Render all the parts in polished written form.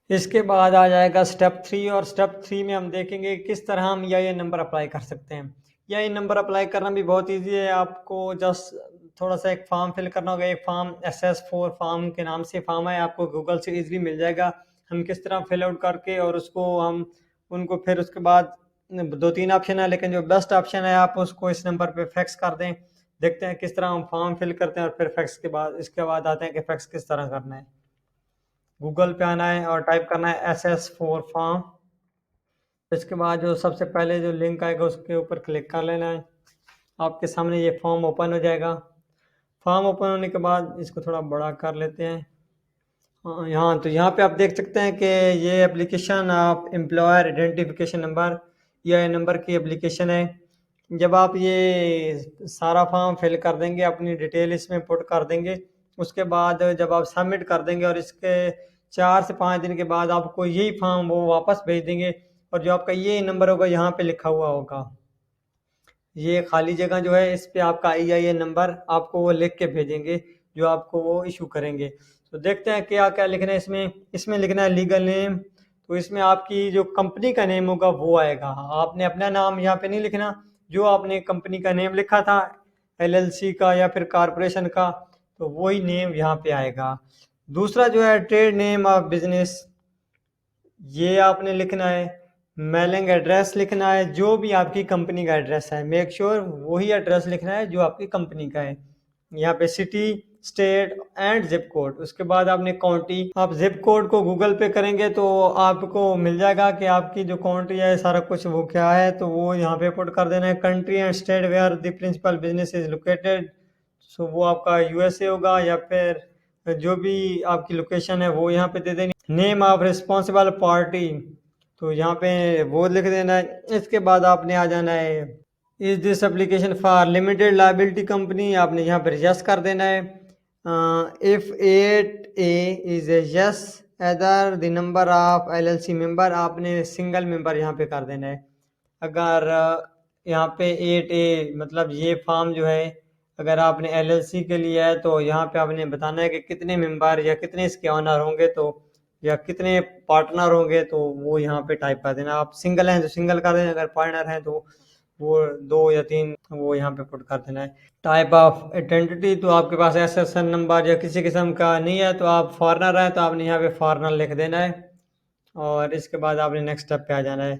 इसके बाद आ जाएगा स्टेप 3 और स्टेप 3 में हम देखेंगे किस तरह हम EIN नंबर अप्लाई कर सकते हैं। EIN नंबर अप्लाई करना भी बहुत ईजी है। आपको जस्ट थोड़ा सा एक फॉर्म फिल करना होगा। एक फॉर्म SS4 फॉर्म के नाम से फॉर्म है, आपको गूगल से इजीली मिल जाएगा। हम किस तरह फिल आउट करके और उसको हम उनको फिर उसके बाद 2-3 ऑप्शन है, लेकिन जो बेस्ट ऑप्शन है आप उसको इस नंबर पे फैक्स कर दें। देखते हैं किस तरह हम फॉर्म फिल करते हैं और फिर फैक्स के बाद इसके बाद आते हैं कि फैक्स किस तरह करना है। गूगल पे आना है और टाइप करना है SS4 फॉर्म। इसके बाद जो सबसे पहले जो लिंक आएगा उसके ऊपर क्लिक कर लेना है। आपके सामने ये फॉर्म ओपन हो जाएगा। फॉर्म ओपन होने के बाद इसको थोड़ा बड़ा कर लेते हैं। यहाँ तो यहाँ पे आप देख सकते हैं कि ये एप्लीकेशन आप एम्प्लॉयर आइडेंटिफिकेशन नंबर या नंबर की एप्लीकेशन है। जब आप ये सारा फॉर्म फिल कर देंगे, अपनी डिटेल इसमें पुट कर देंगे, उसके बाद जब आप सबमिट कर देंगे और इसके 4 से 5 दिन के बाद आपको यही फॉर्म वो वापस भेज देंगे और जो आपका ये नंबर होगा यहाँ पे लिखा हुआ होगा। ये खाली जगह जो है इस पे आपका EIN नंबर आपको वो लिख के भेजेंगे जो आपको वो इशू करेंगे। तो देखते हैं क्या क्या लिखना है इसमें। इसमें लिखना है लीगल नेम। तो इसमें आपकी जो कंपनी का नेम होगा वो आएगा। आपने अपना नाम यहाँ पे नहीं लिखना। जो आपने कंपनी का नेम लिखा था LLC का या फिर कारपोरेशन का, तो वही नेम यहाँ पे आएगा। दूसरा जो है ट्रेड नेम ऑफ बिजनेस, ये आपने लिखना है। मेलिंग एड्रेस लिखना है, जो भी आपकी कंपनी का एड्रेस है मेक श्योर वही एड्रेस लिखना है जो आपकी कंपनी का है। यहाँ पे city, state and zip code. उसके बाद आपने काउंटी, आप जिप कोड को गूगल पे करेंगे तो आपको मिल जाएगा कि आपकी जो काउंटी है सारा कुछ वो क्या है, तो वो यहाँ पे पुट कर देना है। Country and state where the principal business is located, so वो आपका USA होगा या फिर जो भी आपकी लोकेशन है वो यहाँ पे दे देनी। नेम ऑफ रिस्पॉन्सिबल पार्टी, तो यहाँ पे वो लिख देना है। इसके बाद आपने आ जाना है is this application for limited liability company, आपने यहाँ पर यस कर देना है। If 8A is a yes other the number of LLC member, आपने सिंगल मेंबर यहाँ पे कर देना है। अगर यहाँ पे 8A मतलब ये फॉर्म जो है अगर आपने LLC के लिए है तो यहाँ पे आपने बताना है कि कितने मेंबर या कितने इसके ऑनर होंगे, तो या कितने पार्टनर होंगे, तो वो यहाँ पे टाइप कर देना। आप सिंगल हैं तो सिंगल कर देना, अगर पार्टनर हैं तो वो 2 या 3 वो यहाँ पे पुट कर देना है। टाइप ऑफ आइडेंटिटी, तो आपके पास SSN नंबर या किसी किस्म का नहीं है तो आप फॉरेनर हैं तो आपने यहाँ पे फॉरेनर लिख देना है। और इसके बाद आपने नेक्स्ट स्टेप पे आ जाना है।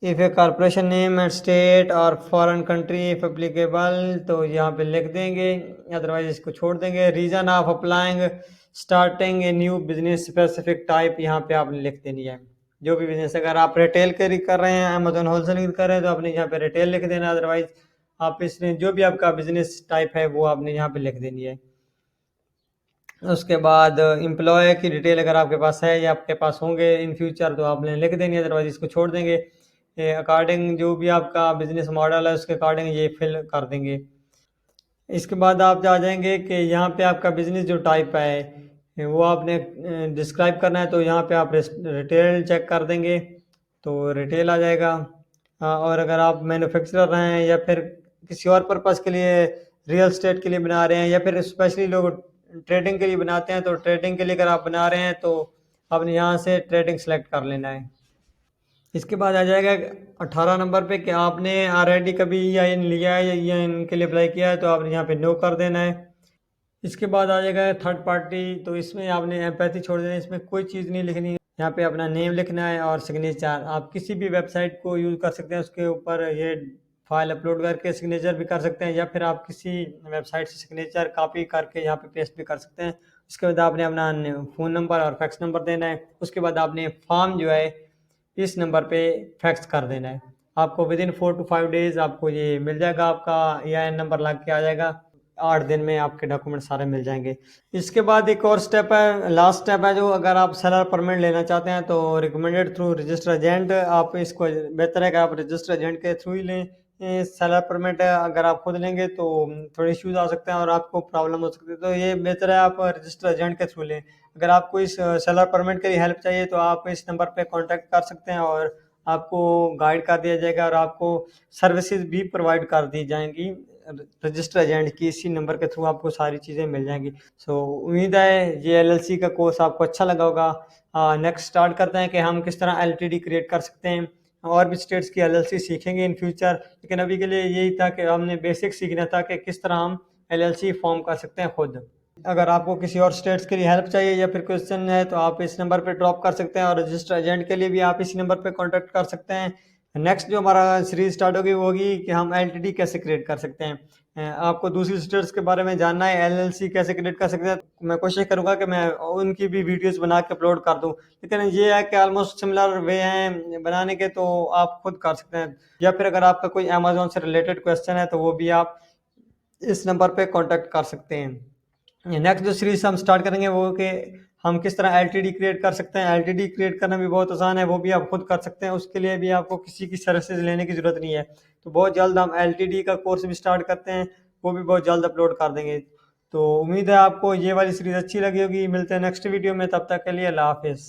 If a corporation name and state और फॉरेन कंट्री इफ एप्लीकेबल, तो यहाँ पे लिख देंगे, अदरवाइज इसको छोड़ देंगे। Reason of applying starting a new business specific type, यहाँ पे आपने लिख देनी है। जो भी बिजनेस, अगर आप रिटेल कैरी कर रहे हैं, अमेजोन होलसेल कर रहे हैं, तो आपने यहाँ पे रिटेल लिख देना। अदरवाइज आप इसमें जो भी आपका बिजनेस टाइप है वो आपने यहाँ पे लिख देनी है। उसके बाद एम्प्लॉय की डिटेल अगर आपके पास है या आपके पास होंगे इन फ्यूचर तो आपने लिख देनी है, अदरवाइज इसको छोड़ देंगे। अकॉर्डिंग जो भी आपका बिजनेस मॉडल है उसके अकॉर्डिंग ये फिल कर देंगे। इसके बाद आप आ जाएंगे कि यहाँ पे आपका बिजनेस जो टाइप है वो आपने डिस्क्राइब करना है, तो यहाँ पे आप रिटेल चेक कर देंगे तो रिटेल आ जाएगा। और अगर आप मैन्युफैक्चरर हैं या फिर किसी और पर्पज़ के लिए रियल एस्टेट के लिए बना रहे हैं या फिर स्पेशली लोग ट्रेडिंग के लिए बनाते हैं, तो ट्रेडिंग के लिए अगर आप बना रहे हैं तो आपने यहाँ से ट्रेडिंग सेलेक्ट कर लेना है। इसके बाद आ जाएगा 18 नंबर पे कि आपने ऑलरेडी कभी EIN लिया है या EIN के लिए अप्लाई किया है, तो आपने यहाँ पे नो कर देना है। इसके बाद आ जाएगा थर्ड पार्टी, तो इसमें आपने एम्पैथी छोड़ देना है, इसमें कोई चीज़ नहीं लिखनी है। यहाँ पे अपना नेम लिखना है और सिग्नेचर। आप किसी भी वेबसाइट को यूज़ कर सकते हैं, उसके ऊपर ये फाइल अपलोड करके सिग्नेचर भी कर सकते हैं या फिर आप किसी वेबसाइट से सिग्नेचर कॉपी करके यहाँ पे पेस्ट भी कर सकते हैं। उसके बाद आपने अपना फ़ोन नंबर और फैक्स नंबर देना है। उसके बाद आपने फॉर्म जो है इस नंबर पे फैक्स कर देना है। आपको विदिन 4 to 5 डेज आपको ये मिल जाएगा, आपका EIN नंबर लग के आ जाएगा। 8 दिन में आपके डॉक्यूमेंट सारे मिल जाएंगे। इसके बाद एक और स्टेप है, लास्ट स्टेप है, जो अगर आप सेलर परमिट लेना चाहते हैं तो रिकमेंडेड थ्रू रजिस्टर एजेंट, आप इसको बेहतर है कि आप रजिस्टर एजेंट के थ्रू ही लें। सेलर परमिट अगर आप खुद लेंगे तो थोड़े इश्यूज आ सकते हैं और आपको प्रॉब्लम हो सकती है, तो ये बेहतर है आप रजिस्टर एजेंट के थ्रू लें। अगर आपको इस सेलर परमिट के लिए हेल्प चाहिए तो आप इस नंबर पे कांटेक्ट कर सकते हैं और आपको गाइड कर दिया जाएगा और आपको सर्विसेज भी प्रोवाइड कर दी जाएंगी रजिस्टर एजेंट की, इसी नंबर के थ्रू आपको सारी चीज़ें मिल जाएंगी। सो उम्मीद है ये LLC का कोर्स आपको अच्छा लगा होगा। नेक्स्ट स्टार्ट करते हैं कि हम किस तरह LTD क्रिएट कर सकते हैं। और भी स्टेट्स की LLC सीखेंगे इन फ्यूचर, लेकिन अभी के लिए यही था कि हमने बेसिक सीखना था कि किस तरह हम LLC फॉर्म कर सकते हैं खुद। अगर आपको किसी और स्टेट्स के लिए हेल्प चाहिए या फिर क्वेश्चन है तो आप इस नंबर पे ड्रॉप कर सकते हैं, और रजिस्टर एजेंट के लिए भी आप इसी नंबर पे कांटेक्ट कर सकते हैं। नेक्स्ट जो हमारा सीरीज स्टार्ट होगी वो होगी कि हम LTD कैसे क्रिएट कर सकते हैं। आपको दूसरी स्टेट्स के बारे में जानना है, LLC कैसे क्रिएट कर सकते हैं, मैं कोशिश करूंगा कि मैं उनकी भी वीडियोस बना के अपलोड कर दूं। लेकिन ये है कि ऑलमोस्ट सिमिलर वे हैं बनाने के, तो आप खुद कर सकते हैं। या फिर अगर आपका कोई अमेजोन से रिलेटेड क्वेश्चन है तो वो भी आप इस नंबर पे कांटेक्ट कर सकते हैं। नेक्स्ट जो सीरीज हम स्टार्ट करेंगे वो कि हम किस तरह LTD क्रिएट कर सकते हैं। LTD क्रिएट करना भी बहुत आसान है, वो भी आप खुद कर सकते हैं, उसके लिए भी आपको किसी की सर्विसेज लेने की ज़रूरत नहीं है। तो बहुत जल्द हम LTD का कोर्स भी स्टार्ट करते हैं, वो भी बहुत जल्द अपलोड कर देंगे। तो उम्मीद है आपको ये वाली सीरीज अच्छी लगी होगी। मिलते हैं नेक्स्ट वीडियो में, तब तक के लिए अल्लाह हाफिज़।